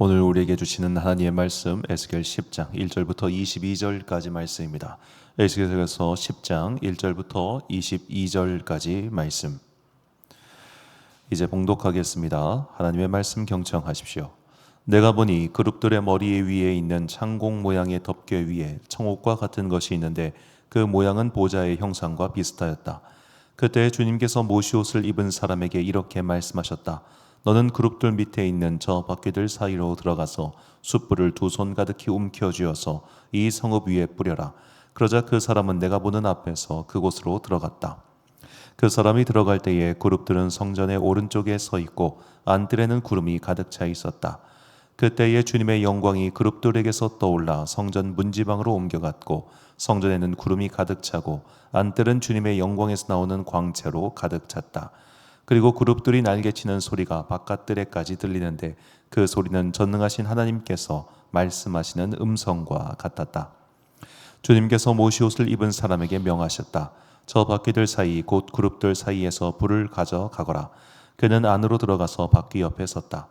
오늘 우리에게 주시는 하나님의 말씀 에스겔 10장 1절부터 22절까지 말씀입니다. 에스겔서 10장 1절부터 22절까지 말씀. 이제 봉독하겠습니다. 하나님의 말씀 경청하십시오. 내가 보니 그룹들의 머리 위에 있는 창공 모양의 덮개 위에 청옥과 같은 것이 있는데 그 모양은 보좌의 형상과 비슷하였다. 그때 주님께서 모시옷을 입은 사람에게 이렇게 말씀하셨다. 너는 그룹들 밑에 있는 저 바퀴들 사이로 들어가서 숯불을 두 손 가득히 움켜쥐어서 이 성읍 위에 뿌려라. 그러자 그 사람은 내가 보는 앞에서 그곳으로 들어갔다. 그 사람이 들어갈 때에 그룹들은 성전의 오른쪽에 서 있고 안뜰에는 구름이 가득 차 있었다. 그때에 주님의 영광이 그룹들에게서 떠올라 성전 문지방으로 옮겨갔고 성전에는 구름이 가득 차고 안뜰은 주님의 영광에서 나오는 광채로 가득 찼다. 그리고 그룹들이 날개치는 소리가 바깥뜰에까지 들리는데 그 소리는 전능하신 하나님께서 말씀하시는 음성과 같았다. 주님께서 모시옷을 입은 사람에게 명하셨다. 저 바퀴들 사이 곧 그룹들 사이에서 불을 가져가거라. 그는 안으로 들어가서 바퀴 옆에 섰다.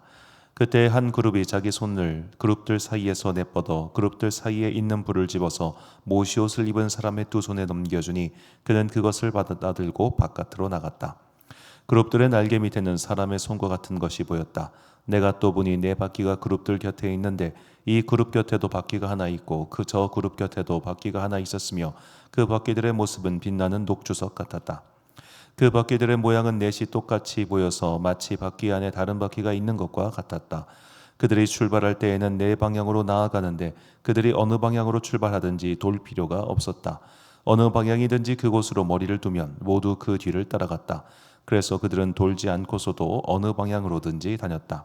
그때 한 그룹이 자기 손을 그룹들 사이에서 내뻗어 그룹들 사이에 있는 불을 집어서 모시옷을 입은 사람의 두 손에 넘겨주니 그는 그것을 받아들고 바깥으로 나갔다. 그룹들의 날개 밑에는 사람의 손과 같은 것이 보였다. 내가 또 보니 네 바퀴가 그룹들 곁에 있는데 이 그룹 곁에도 바퀴가 하나 있고 저 그룹 곁에도 바퀴가 하나 있었으며 그 바퀴들의 모습은 빛나는 녹주석 같았다. 그 바퀴들의 모양은 넷이 똑같이 보여서 마치 바퀴 안에 다른 바퀴가 있는 것과 같았다. 그들이 출발할 때에는 네 방향으로 나아가는데 그들이 어느 방향으로 출발하든지 돌 필요가 없었다. 어느 방향이든지 그곳으로 머리를 두면 모두 그 뒤를 따라갔다. 그래서 그들은 돌지 않고서도 어느 방향으로든지 다녔다.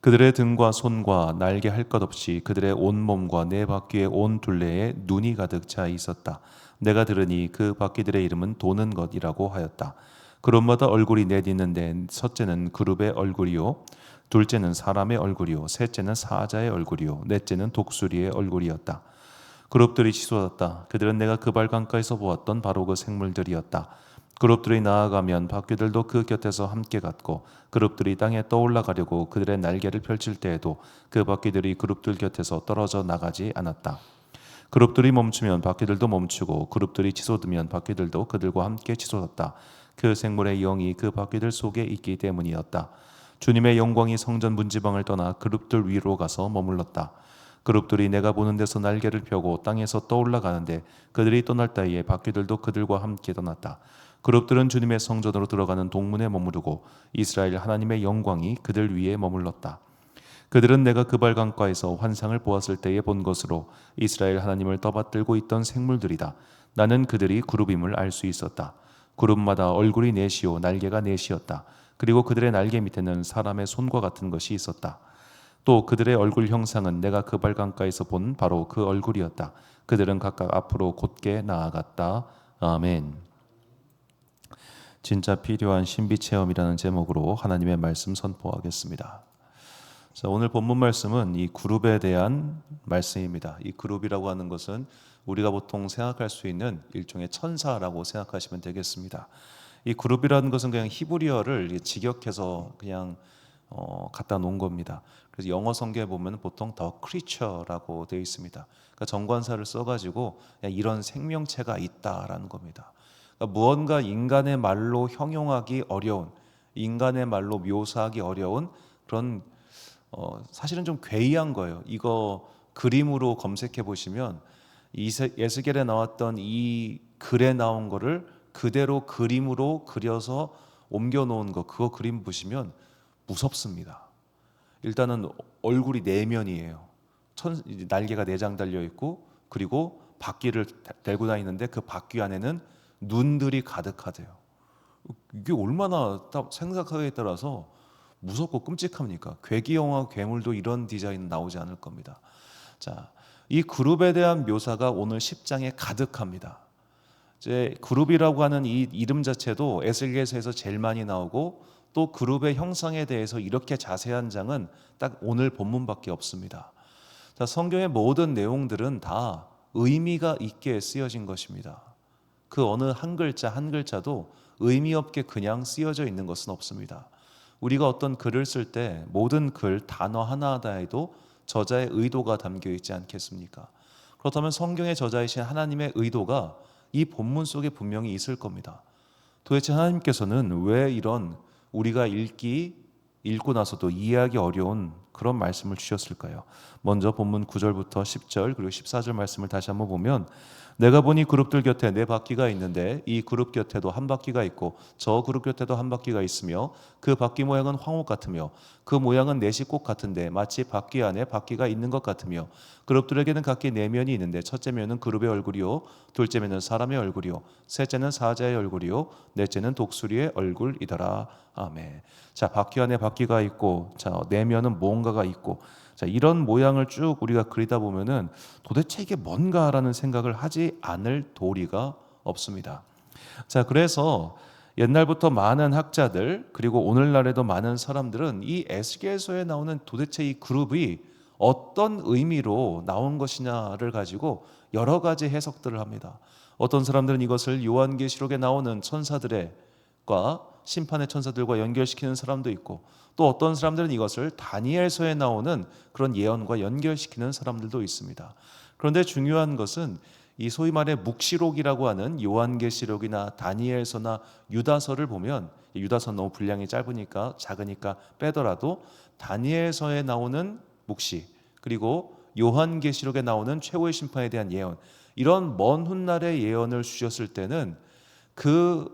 그들의 등과 손과 날개 할 것 없이 그들의 온몸과 네 바퀴의 온 둘레에 눈이 가득 차 있었다. 내가 들으니 그 바퀴들의 이름은 도는 것이라고 하였다. 그룹마다 얼굴이 넷 있는데 첫째는 그룹의 얼굴이요, 둘째는 사람의 얼굴이요, 셋째는 사자의 얼굴이요, 넷째는 독수리의 얼굴이었다. 그룹들이 치솟았다. 그들은 내가 그발 강가에서 보았던 바로 그 생물들이었다. 그룹들이 나아가면 바퀴들도 그 곁에서 함께 갔고 그룹들이 땅에 떠올라가려고 그들의 날개를 펼칠 때에도 그 바퀴들이 그룹들 곁에서 떨어져 나가지 않았다. 그룹들이 멈추면 바퀴들도 멈추고 그룹들이 치솟으면 바퀴들도 그들과 함께 치솟았다. 그 생물의 영이 그 바퀴들 속에 있기 때문이었다. 주님의 영광이 성전 문지방을 떠나 그룹들 위로 가서 머물렀다. 그룹들이 내가 보는 데서 날개를 펴고 땅에서 떠올라가는데 그들이 떠날 때에 바퀴들도 그들과 함께 떠났다. 그룹들은 주님의 성전으로 들어가는 동문에 머무르고 이스라엘 하나님의 영광이 그들 위에 머물렀다. 그들은 내가 그발 강가에서 환상을 보았을 때에 본 것으로 이스라엘 하나님을 떠받들고 있던 생물들이다. 나는 그들이 그룹임을 알 수 있었다. 그룹마다 얼굴이 넷이요 날개가 넷이었다. 그리고 그들의 날개 밑에는 사람의 손과 같은 것이 있었다. 또 그들의 얼굴 형상은 내가 그발 강가에서 본 바로 그 얼굴이었다. 그들은 각각 앞으로 곧게 나아갔다. 아멘. 진짜 필요한 신비 체험이라는 제목으로 하나님의 말씀 선포하겠습니다. 자, 오늘 본문 말씀은 이 그룹에 대한 말씀입니다. 이 그룹이라고 하는 것은 우리가 보통 생각할 수 있는 일종의 천사라고 생각하시면 되겠습니다. 이 그룹이라는 것은 그냥 히브리어를 직역해서 그냥 갖다 놓은 겁니다. 그래서 영어 성경에 보면 보통 the creature라고 되어 있습니다. 그러니까 정관사를 써가지고 이런 생명체가 있다라는 겁니다. 그러니까 무언가 인간의 말로 형용하기 어려운, 인간의 말로 묘사하기 어려운 그런 사실은 좀 괴이한 거예요. 이거 그림으로 검색해 보시면 에스겔에 나왔던 이 글에 나온 거를 그대로 그림으로 그려서 옮겨 놓은 거, 그거 그림 보시면 무섭습니다. 일단은 얼굴이 내면이에요. 날개가 4장 달려 있고 그리고 바퀴를 달고 다니는데 그 바퀴 안에는 눈들이 가득하대요. 이게 얼마나 생각하기에 따라서 무섭고 끔찍합니까? 괴기 영화 괴물도 이런 디자인 나오지 않을 겁니다. 자, 이 그룹에 대한 묘사가 오늘 10장에 가득합니다. 이제 그룹이라고 하는 이 이름 자체도 에스겔서에서 제일 많이 나오고 또 그룹의 형상에 대해서 이렇게 자세한 장은 딱 오늘 본문밖에 없습니다. 자, 성경의 모든 내용들은 다 의미가 있게 쓰여진 것입니다. 그 어느 한 글자 한 글자도 의미 없게 그냥 쓰여져 있는 것은 없습니다. 우리가 어떤 글을 쓸 때 모든 글 단어 하나하나에도 저자의 의도가 담겨 있지 않겠습니까? 그렇다면 성경의 저자이신 하나님의 의도가 이 본문 속에 분명히 있을 겁니다. 도대체 하나님께서는 왜 이런 우리가 읽고 나서도 이해하기 어려운 그런 말씀을 주셨을까요? 먼저 본문 9절부터 10절 그리고 14절 말씀을 다시 한번 보면, 내가 보니 그룹들 곁에 네 바퀴가 있는데 이 그룹 곁에도 한 바퀴가 있고 저 그룹 곁에도 한 바퀴가 있으며 그 바퀴 모양은 황옥 같으며 그 모양은 내시꽃 같은데 마치 바퀴 안에 바퀴가 있는 것 같으며 그룹들에게는 각기 네 면이 있는데 첫째 면은 그룹의 얼굴이요 둘째 면은 사람의 얼굴이요 셋째는 사자의 얼굴이요 넷째는 독수리의 얼굴이더라. 아멘. 자, 바퀴 안에 바퀴가 있고, 자, 네 면은 무언가가 있고, 자, 이런 모양을 쭉 우리가 그리다 보면은 도대체 이게 뭔가라는 생각을 하지 않을 도리가 없습니다. 자, 그래서 옛날부터 많은 학자들 그리고 오늘날에도 많은 사람들은 이 에스겔서에 나오는 도대체 이 그룹이 어떤 의미로 나온 것이냐를 가지고 여러 가지 해석들을 합니다. 어떤 사람들은 이것을 요한계시록에 나오는 천사들과 심판의 천사들과 연결시키는 사람도 있고, 또 어떤 사람들은 이것을 다니엘서에 나오는 그런 예언과 연결시키는 사람들도 있습니다. 그런데 중요한 것은 이 소위 말해 묵시록이라고 하는 요한계시록이나 다니엘서나 유다서를 보면, 유다서는 너무 분량이 짧으니까 작으니까 빼더라도 다니엘서에 나오는 묵시 그리고 요한계시록에 나오는 최후의 심판에 대한 예언, 이런 먼 훗날의 예언을 주셨을 때는 그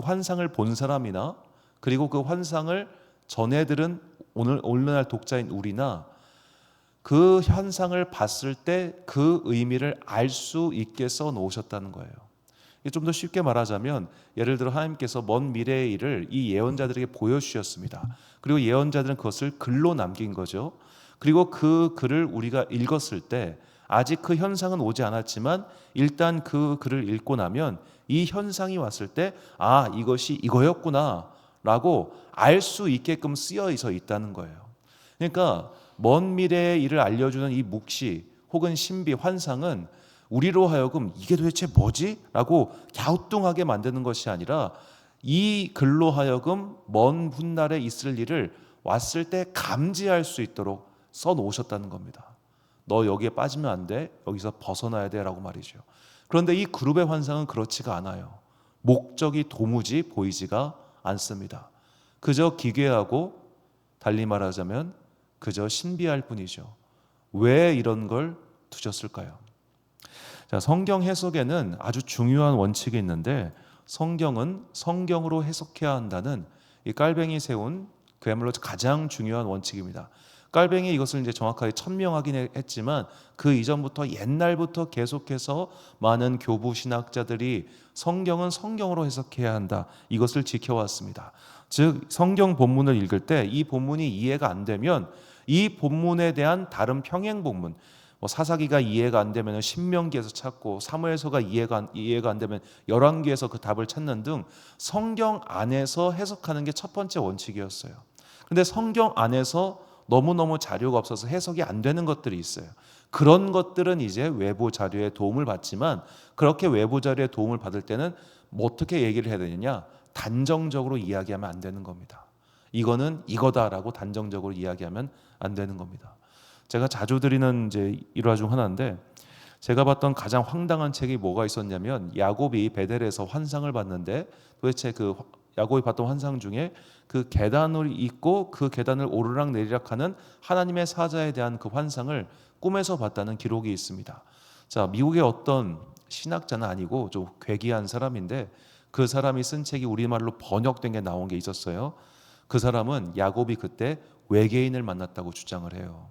환상을 본 사람이나 그리고 그 환상을 전해들은 오늘날 독자인 우리나 그 현상을 봤을 때 그 의미를 알 수 있게 써 놓으셨다는 거예요. 좀 더 쉽게 말하자면, 예를 들어 하나님께서 먼 미래의 일을 이 예언자들에게 보여주셨습니다. 그리고 예언자들은 그것을 글로 남긴 거죠. 그리고 그 글을 우리가 읽었을 때 아직 그 현상은 오지 않았지만 일단 그 글을 읽고 나면 이 현상이 왔을 때 이것이 이거였구나 라고 알 수 있게끔 쓰여져 있다는 거예요. 그러니까 먼 미래의 일을 알려주는 이 묵시 혹은 신비, 환상은 우리로 하여금 이게 도대체 뭐지? 라고 갸우뚱하게 만드는 것이 아니라 이 글로 하여금 먼 훗날에 있을 일을 왔을 때 감지할 수 있도록 써놓으셨다는 겁니다. 너 여기에 빠지면 안 돼. 여기서 벗어나야 돼 라고 말이죠. 그런데 이 그룹의 환상은 그렇지가 않아요. 목적이 도무지 보이지가 않습니다. 그저 기괴하고 달리 말하자면 그저 신비할 뿐이죠. 왜 이런 걸 두셨을까요? 자, 성경 해석에는 아주 중요한 원칙이 있는데, 성경은 성경으로 해석해야 한다는 이 깔뱅이 세운 그야말로 가장 중요한 원칙입니다. 깔뱅이 이것을 이제 정확하게 천명하긴 했지만 그 이전부터 옛날부터 계속해서 많은 교부 신학자들이 성경은 성경으로 해석해야 한다, 이것을 지켜왔습니다. 즉 성경 본문을 읽을 때 이 본문이 이해가 안 되면 이 본문에 대한 다른 평행 본문, 사사기가 이해가 안 되면 신명기에서 찾고, 사무엘서가 이해가 안 되면 열왕기에서 그 답을 찾는 등 성경 안에서 해석하는 게 첫 번째 원칙이었어요. 그런데 성경 안에서 너무너무 자료가 없어서 해석이 안 되는 것들이 있어요. 그런 것들은 이제 외부 자료의 도움을 받지만, 그렇게 외부 자료의 도움을 받을 때는 어떻게 얘기를 해야 되느냐? 단정적으로 이야기하면 안 되는 겁니다. 이거는 이거다라고 단정적으로 이야기하면 안 되는 겁니다. 제가 자주 드리는 이제 일화 중 하나인데, 제가 봤던 가장 황당한 책이 뭐가 있었냐면, 야곱이 베델에서 환상을 봤는데 도대체 그 야곱이 봤던 환상 중에 그 계단을 있고 그 계단을 오르락 내리락하는 하나님의 사자에 대한 그 환상을 꿈에서 봤다는 기록이 있습니다. 자, 미국의 어떤 신학자는 아니고 좀 괴기한 사람인데, 그 사람이 쓴 책이 우리말로 번역된 게 나온 게 있었어요. 그 사람은 야곱이 그때 외계인을 만났다고 주장을 해요.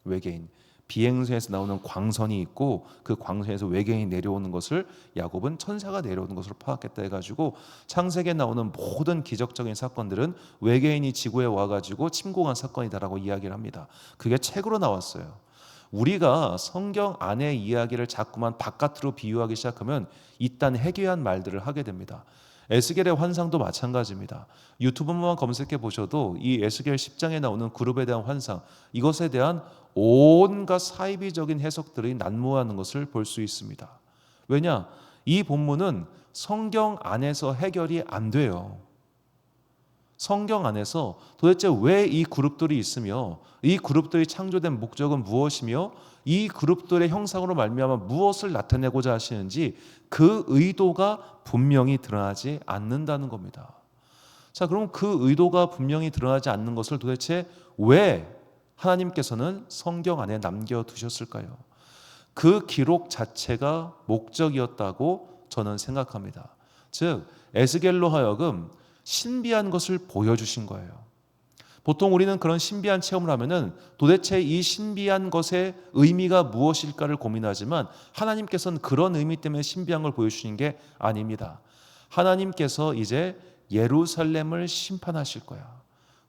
외계인, 비행선에서 나오는 광선이 있고 그 광선에서 외계인이 내려오는 것을 야곱은 천사가 내려오는 것으로 파악했다 해가지고, 창세기에 나오는 모든 기적적인 사건들은 외계인이 지구에 와가지고 침공한 사건이다라고 이야기를 합니다. 그게 책으로 나왔어요. 우리가 성경 안의 이야기를 자꾸만 바깥으로 비유하기 시작하면 이딴 해괴한 말들을 하게 됩니다. 에스겔의 환상도 마찬가지입니다. 유튜브만 검색해 보셔도 이 에스겔 10장에 나오는 그룹에 대한 환상, 이것에 대한 온갖 사이비적인 해석들이 난무하는 것을 볼 수 있습니다. 왜냐? 이 본문은 성경 안에서 해결이 안 돼요. 성경 안에서 도대체 왜 이 그룹들이 있으며 이 그룹들이 창조된 목적은 무엇이며 이 그룹들의 형상으로 말미암아 무엇을 나타내고자 하시는지 그 의도가 분명히 드러나지 않는다는 겁니다. 자, 그럼 그 의도가 분명히 드러나지 않는 것을 도대체 왜 하나님께서는 성경 안에 남겨두셨을까요? 그 기록 자체가 목적이었다고 저는 생각합니다. 즉 에스겔로 하여금 신비한 것을 보여주신 거예요. 보통 우리는 그런 신비한 체험을 하면은 도대체 이 신비한 것의 의미가 무엇일까를 고민하지만 하나님께서는 그런 의미 때문에 신비한 걸 보여주신 게 아닙니다. 하나님께서 이제 예루살렘을 심판하실 거야.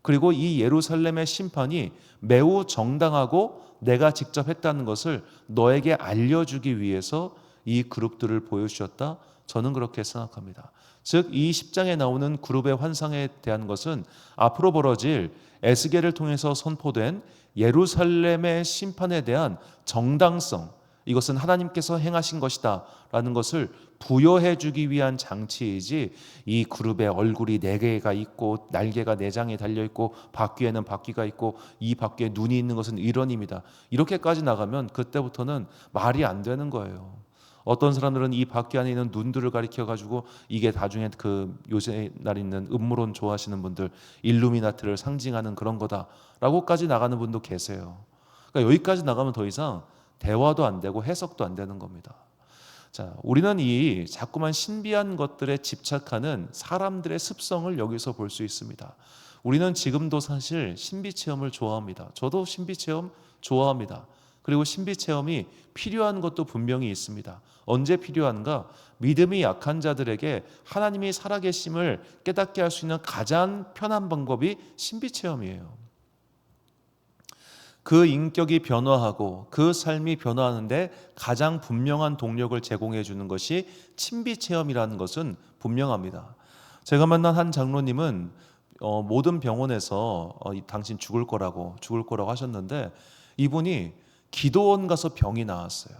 그리고 이 예루살렘의 심판이 매우 정당하고 내가 직접 했다는 것을 너에게 알려주기 위해서 이 그룹들을 보여주셨다. 저는 그렇게 생각합니다. 즉 이 10장에 나오는 그룹의 환상에 대한 것은 앞으로 벌어질 에스겔을 통해서 선포된 예루살렘의 심판에 대한 정당성, 이것은 하나님께서 행하신 것이다 라는 것을 부여해 주기 위한 장치이지, 이 그룹의 얼굴이 4개가 있고 날개가 4장에 달려있고 바퀴에는 바퀴가 있고 이 바퀴에 눈이 있는 것은 이런입니다, 이렇게까지 나가면 그때부터는 말이 안 되는 거예요. 어떤 사람들은 이 바퀴 안에 있는 눈들을 가리켜 가지고 이게 나중에 그 요새 날 있는 음모론 좋아하시는 분들 일루미나트를 상징하는 그런 거다라고까지 나가는 분도 계세요. 그러니까 여기까지 나가면 더 이상 대화도 안 되고 해석도 안 되는 겁니다. 자, 우리는 이 자꾸만 신비한 것들에 집착하는 사람들의 습성을 여기서 볼 수 있습니다. 우리는 지금도 사실 신비 체험을 좋아합니다. 저도 신비 체험 좋아합니다. 그리고 신비 체험이 필요한 것도 분명히 있습니다. 언제 필요한가? 믿음이 약한 자들에게 하나님이 살아계심을 깨닫게 할 수 있는 가장 편한 방법이 신비 체험이에요. 그 인격이 변화하고 그 삶이 변화하는데 가장 분명한 동력을 제공해 주는 것이 신비 체험이라는 것은 분명합니다. 제가 만난 한 장로님은 모든 병원에서 당신 죽을 거라고 하셨는데, 이분이 기도원 가서 병이 나왔어요.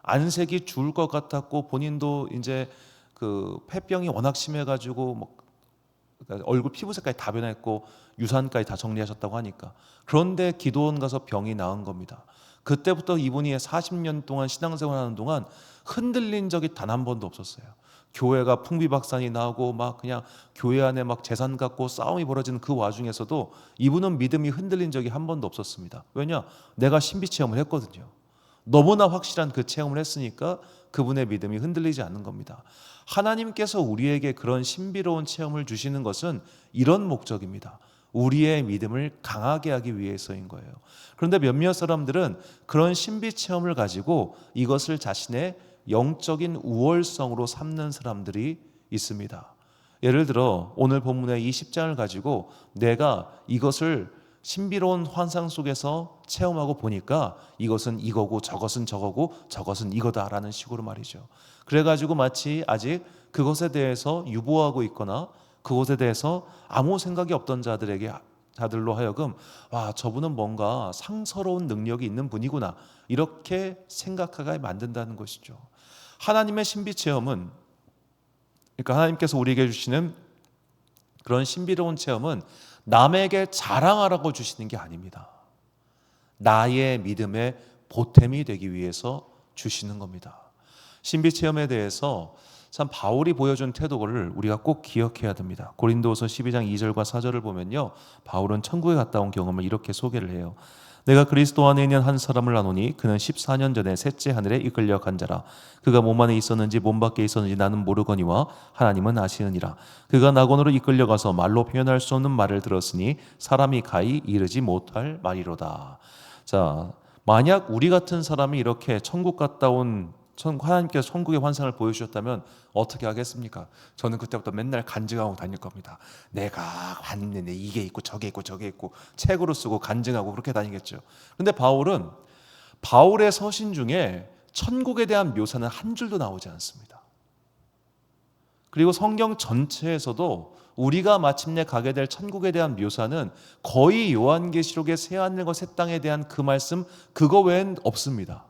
안색이 죽을 것 같았고 본인도 이제 그 폐병이 워낙 심해가지고 뭐 얼굴 피부 색깔이 다 변했고 유산까지 다 정리하셨다고 하니까, 그런데 기도원 가서 병이 나은 겁니다. 그때부터 이분이 40년 동안 신앙생활하는 동안 흔들린 적이 단 한 번도 없었어요. 교회가 풍비박산이 나고 막 그냥 교회 안에 막 재산 갖고 싸움이 벌어지는 그 와중에서도 이분은 믿음이 흔들린 적이 한 번도 없었습니다. 왜냐? 내가 신비 체험을 했거든요. 너무나 확실한 그 체험을 했으니까 그분의 믿음이 흔들리지 않는 겁니다. 하나님께서 우리에게 그런 신비로운 체험을 주시는 것은 이런 목적입니다. 우리의 믿음을 강하게 하기 위해서인 거예요. 그런데 몇몇 사람들은 그런 신비 체험을 가지고 이것을 자신의 영적인 우월성으로 삼는 사람들이 있습니다. 예를 들어 오늘 본문의 이 10장을 가지고 내가 이것을 신비로운 환상 속에서 체험하고 보니까 이것은 이거고 저것은 저거고 저것은 이거다라는 식으로 말이죠. 그래가지고 마치 아직 그것에 대해서 유보하고 있거나 그것에 대해서 아무 생각이 없던 자들로 하여금 와, 저분은 뭔가 상서로운 능력이 있는 분이구나, 이렇게 생각하게 만든다는 것이죠. 하나님의 신비 체험은, 그러니까 하나님께서 우리에게 주시는 그런 신비로운 체험은 남에게 자랑하라고 주시는 게 아닙니다. 나의 믿음의 보탬이 되기 위해서 주시는 겁니다. 신비 체험에 대해서 참 바울이 보여준 태도를 우리가 꼭 기억해야 됩니다. 고린도후서 12장 2절과 4절을 보면요, 바울은 천국에 갔다 온 경험을 이렇게 소개를 해요. 내가 그리스도 안에 있는 한 사람을 아노니 그는 14년 전에 셋째 하늘에 이끌려 간 자라. 그가 몸 안에 있었는지 몸 밖에 있었는지 나는 모르거니와 하나님은 아시느니라. 그가 낙원으로 이끌려가서 말로 표현할 수 없는 말을 들었으니 사람이 가히 이르지 못할 말이로다. 자, 만약 우리 같은 사람이 이렇게 천국 갔다 온 하나님께서 천국의 환상을 보여주셨다면 어떻게 하겠습니까? 저는 그때부터 맨날 간증하고 다닐 겁니다. 내가 봤는데 이게 있고 저게 있고 저게 있고 책으로 쓰고 간증하고 그렇게 다니겠죠. 그런데 바울은 바울의 서신 중에 천국에 대한 묘사는 한 줄도 나오지 않습니다. 그리고 성경 전체에서도 우리가 마침내 가게 될 천국에 대한 묘사는 거의 요한계시록의 새하늘과 새 땅에 대한 그 말씀 그거 외엔 없습니다.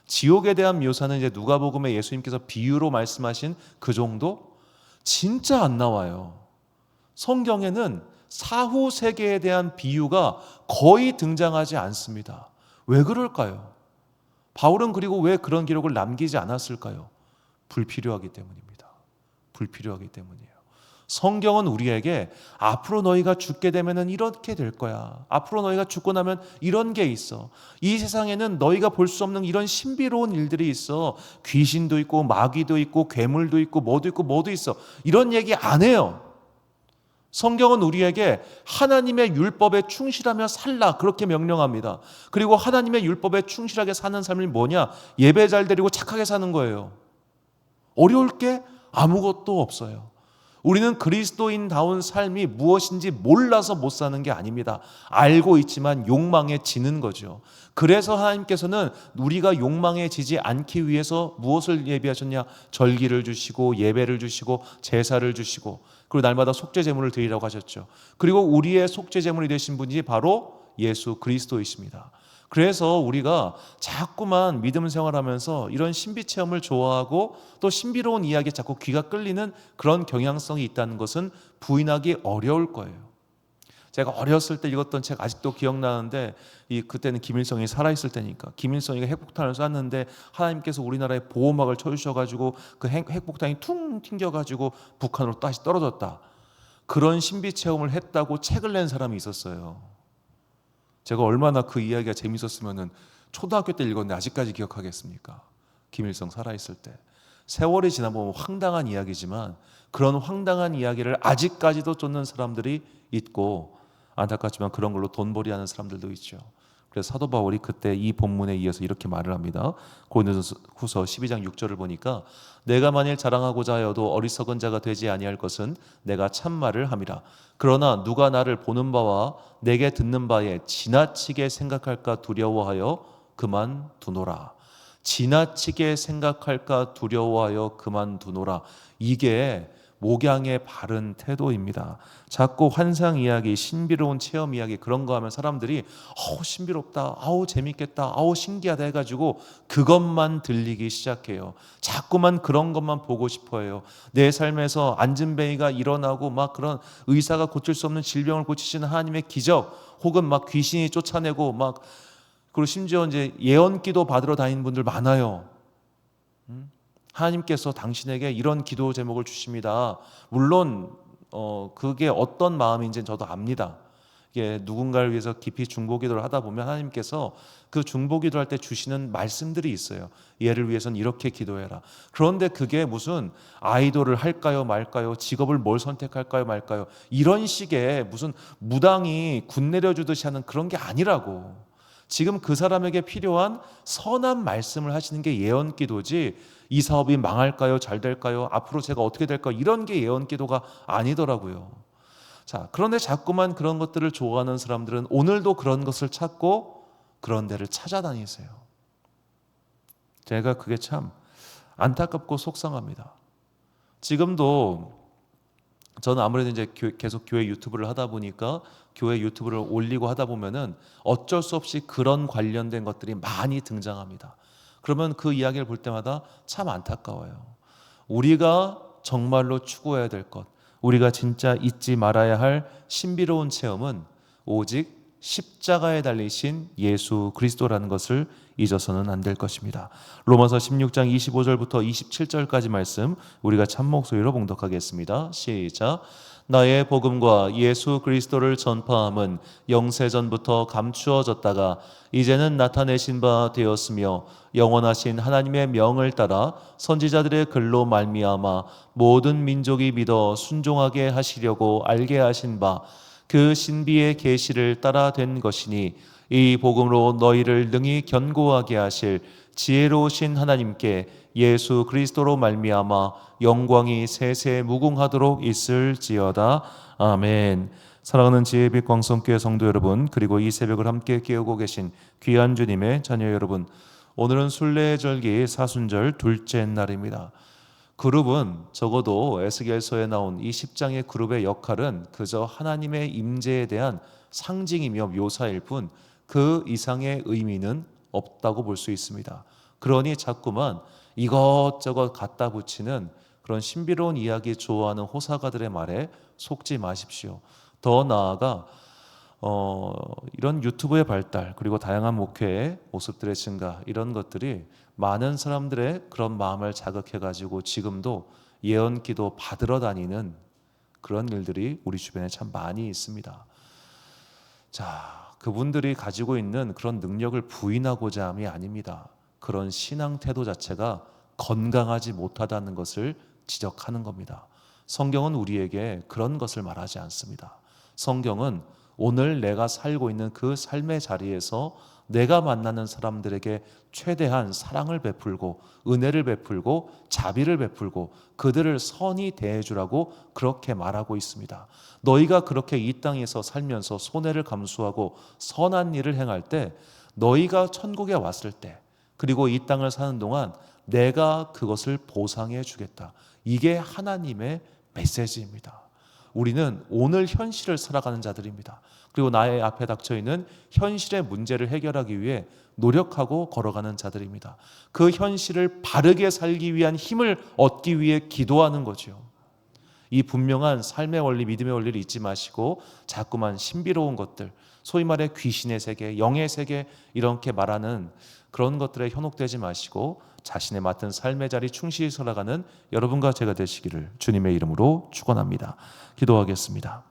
지옥에 대한 묘사는 이제 누가복음에 예수님께서 비유로 말씀하신 그 정도? 진짜 안 나와요. 성경에는 사후 세계에 대한 비유가 거의 등장하지 않습니다. 왜 그럴까요? 바울은 그리고 왜 그런 기록을 남기지 않았을까요? 불필요하기 때문입니다. 불필요하기 때문이에요. 성경은 우리에게 앞으로 너희가 죽게 되면은 이렇게 될 거야. 앞으로 너희가 죽고 나면 이런 게 있어. 이 세상에는 너희가 볼 수 없는 이런 신비로운 일들이 있어. 귀신도 있고 마귀도 있고 괴물도 있고 뭐도 있고 뭐도 있어. 이런 얘기 안 해요. 성경은 우리에게 하나님의 율법에 충실하며 살라 그렇게 명령합니다. 그리고 하나님의 율법에 충실하게 사는 삶이 뭐냐? 예배 잘 드리고 착하게 사는 거예요. 어려울 게 아무것도 없어요. 우리는 그리스도인다운 삶이 무엇인지 몰라서 못 사는 게 아닙니다. 알고 있지만 욕망에 지는 거죠. 그래서 하나님께서는 우리가 욕망에 지지 않기 위해서 무엇을 예비하셨냐? 절기를 주시고 예배를 주시고 제사를 주시고 그리고 날마다 속죄 제물을 드리라고 하셨죠. 그리고 우리의 속죄 제물이 되신 분이 바로 예수 그리스도이십니다. 그래서 우리가 자꾸만 믿음 생활하면서 이런 신비 체험을 좋아하고 또 신비로운 이야기에 자꾸 귀가 끌리는 그런 경향성이 있다는 것은 부인하기 어려울 거예요. 제가 어렸을 때 읽었던 책 아직도 기억나는데 그때는 김일성이 살아있을 때니까 김일성이가 핵폭탄을 쐈는데 하나님께서 우리나라에 보호막을 쳐주셔가지고 그 핵폭탄이 퉁 튕겨가지고 북한으로 다시 떨어졌다. 그런 신비 체험을 했다고 책을 낸 사람이 있었어요. 제가 얼마나 그 이야기가 재밌었으면 초등학교 때 읽었는데 아직까지 기억하겠습니까? 김일성 살아있을 때. 세월이 지나보면 황당한 이야기지만 그런 황당한 이야기를 아직까지도 쫓는 사람들이 있고 안타깝지만 그런 걸로 돈벌이하는 사람들도 있죠. 그래서 사도 바울이 그때 이 본문에 이어서 이렇게 말을 합니다. 고린도후서 12장 6절을 보니까 내가 만일 자랑하고자 하여도 어리석은 자가 되지 아니할 것은 내가 참말을 함이라. 그러나 누가 나를 보는 바와 내게 듣는 바에 지나치게 생각할까 두려워하여 그만두노라. 지나치게 생각할까 두려워하여 그만두노라. 이게 목양의 바른 태도입니다. 자꾸 환상 이야기, 신비로운 체험 이야기 그런 거 하면 사람들이 신비롭다, 재밌겠다, 신기하다 해가지고 그것만 들리기 시작해요. 자꾸만 그런 것만 보고 싶어해요. 내 삶에서 안진뱅이가 일어나고 막 그런 의사가 고칠 수 없는 질병을 고치시는 하나님의 기적, 혹은 막 귀신이 쫓아내고 막 그리고 심지어 이제 예언기도 받으러 다니는 분들 많아요. 하나님께서 당신에게 이런 기도 제목을 주십니다. 물론 그게 어떤 마음인지는 저도 압니다. 이게 누군가를 위해서 깊이 중보기도를 하다 보면 하나님께서 그 중보기도 할 때 주시는 말씀들이 있어요. 얘를 위해서는 이렇게 기도해라. 그런데 그게 무슨 아이돌을 할까요 말까요? 직업을 뭘 선택할까요 말까요? 이런 식의 무슨 무당이 군 내려주듯이 하는 그런 게 아니라고. 지금 그 사람에게 필요한 선한 말씀을 하시는 게 예언기도지 이 사업이 망할까요? 잘 될까요? 앞으로 제가 어떻게 될까요? 이런 게 예언기도가 아니더라고요. 자, 그런데 자꾸만 그런 것들을 좋아하는 사람들은 오늘도 그런 것을 찾고 그런 데를 찾아다니세요. 제가 그게 참 안타깝고 속상합니다. 지금도 저는 아무래도 이제 계속 교회 유튜브를 하다 보니까 교회 유튜브를 올리고 하다 보면은 어쩔 수 없이 그런 관련된 것들이 많이 등장합니다. 그러면 그 이야기를 볼 때마다 참 안타까워요. 우리가 정말로 추구해야 될 것, 우리가 진짜 잊지 말아야 할 신비로운 체험은 오직 십자가에 달리신 예수 그리스도라는 것을 잊어서는 안 될 것입니다. 로마서 16장 25절부터 27절까지 말씀 우리가 참 목소리로 봉독하겠습니다. 시작. 나의 복음과 예수 그리스도를 전파함은 영세전부터 감추어졌다가 이제는 나타내신 바 되었으며 영원하신 하나님의 명을 따라 선지자들의 글로 말미암아 모든 민족이 믿어 순종하게 하시려고 알게 하신 바 그 신비의 계시를 따라 된 것이니 이 복음으로 너희를 능히 견고하게 하실 지혜로우신 하나님께 예수 그리스도로 말미암아 영광이 세세 무궁하도록 있을지어다. 아멘. 사랑하는 지혜의 빛 광성교회 성도 여러분, 그리고 이 새벽을 함께 깨우고 계신 귀한 주님의 자녀 여러분, 오늘은 순례절기 사순절 둘째 날입니다. 그룹은 적어도 에스겔서에 나온 이 10장의 그룹의 역할은 그저 하나님의 임재에 대한 상징이며 묘사일 뿐 그 이상의 의미는 없다고 볼 수 있습니다. 그러니 자꾸만 이것저것 갖다 붙이는 그런 신비로운 이야기 좋아하는 호사가들의 말에 속지 마십시오. 더 나아가 이런 유튜브의 발달, 그리고 다양한 목회의 모습들의 증가, 이런 것들이 많은 사람들의 그런 마음을 자극해가지고 지금도 예언기도 받으러 다니는 그런 일들이 우리 주변에 참 많이 있습니다. 자, 그분들이 가지고 있는 그런 능력을 부인하고자 함이 아닙니다. 그런 신앙 태도 자체가 건강하지 못하다는 것을 지적하는 겁니다. 성경은 우리에게 그런 것을 말하지 않습니다. 성경은 오늘 내가 살고 있는 그 삶의 자리에서 내가 만나는 사람들에게 최대한 사랑을 베풀고 은혜를 베풀고 자비를 베풀고 그들을 선히 대해주라고 그렇게 말하고 있습니다. 너희가 그렇게 이 땅에서 살면서 손해를 감수하고 선한 일을 행할 때, 너희가 천국에 왔을 때, 그리고 이 땅을 사는 동안 내가 그것을 보상해 주겠다. 이게 하나님의 메시지입니다. 우리는 오늘 현실을 살아가는 자들입니다. 그리고 나의 앞에 닥쳐 있는 현실의 문제를 해결하기 위해 노력하고 걸어가는 자들입니다. 그 현실을 바르게 살기 위한 힘을 얻기 위해 기도하는 거죠. 이 분명한 삶의 원리, 믿음의 원리를 잊지 마시고 자꾸만 신비로운 것들, 소위 말해 귀신의 세계, 영의 세계, 이렇게 말하는 그런 것들에 현혹되지 마시고 자신의 맡은 삶의 자리 충실히 살아가는 여러분과 제가 되시기를 주님의 이름으로 축원합니다. 기도하겠습니다.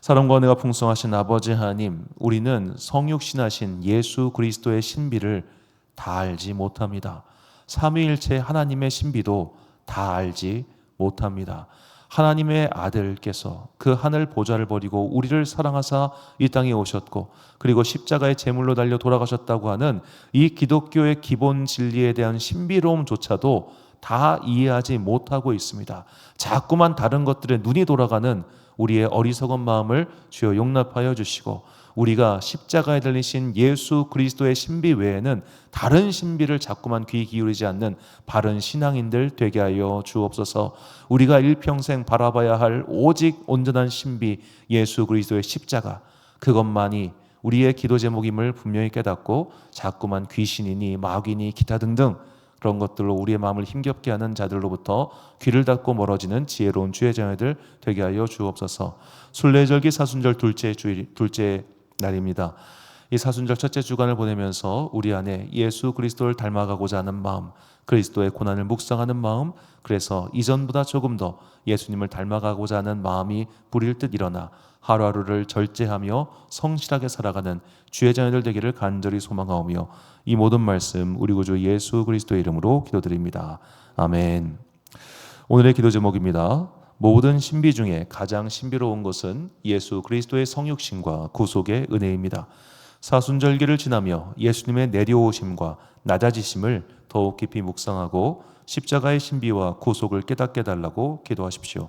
사랑과 은혜가 풍성하신 아버지 하나님, 우리는 성육신하신 예수 그리스도의 신비를 다 알지 못합니다. 삼위일체 하나님의 신비도 다 알지 못합니다. 하나님의 아들께서 그 하늘 보좌를 버리고 우리를 사랑하사 이 땅에 오셨고, 그리고 십자가의 제물로 달려 돌아가셨다고 하는 이 기독교의 기본 진리에 대한 신비로움조차도 다 이해하지 못하고 있습니다. 자꾸만 다른 것들에 눈이 돌아가는 우리의 어리석은 마음을 주여 용납하여 주시고, 우리가 십자가에 달리신 예수 그리스도의 신비 외에는 다른 신비를 자꾸만 귀 기울이지 않는 바른 신앙인들 되게 하여 주옵소서. 우리가 일평생 바라봐야 할 오직 온전한 신비 예수 그리스도의 십자가, 그것만이 우리의 기도 제목임을 분명히 깨닫고 자꾸만 귀신이니 마귀니 기타 등등 그런 것들로 우리의 마음을 힘겹게 하는 자들로부터 귀를 닫고 멀어지는 지혜로운 주의 자녀들 되게 하여 주옵소서. 순례절기 사순절 둘째 날입니다. 이 사순절 첫째 주간을 보내면서 우리 안에 예수 그리스도를 닮아가고자 하는 마음, 그리스도의 고난을 묵상하는 마음, 그래서 이전보다 조금 더 예수님을 닮아가고자 하는 마음이 부릴 듯 일어나 하루하루를 절제하며 성실하게 살아가는 주의 자녀들 되기를 간절히 소망하오며, 이 모든 말씀 우리 구주 예수 그리스도의 이름으로 기도드립니다. 아멘. 오늘의 기도 제목입니다. 모든 신비 중에 가장 신비로운 것은 예수 그리스도의 성육신과 구속의 은혜입니다. 사순절기를 지나며 예수님의 내려오심과 낮아지심을 더욱 깊이 묵상하고 십자가의 신비와 구속을 깨닫게 달라고 기도하십시오.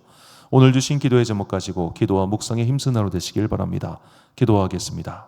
오늘 주신 기도의 제목 가지고 기도와 묵상에 힘쓰는 하루 되시길 바랍니다. 기도하겠습니다.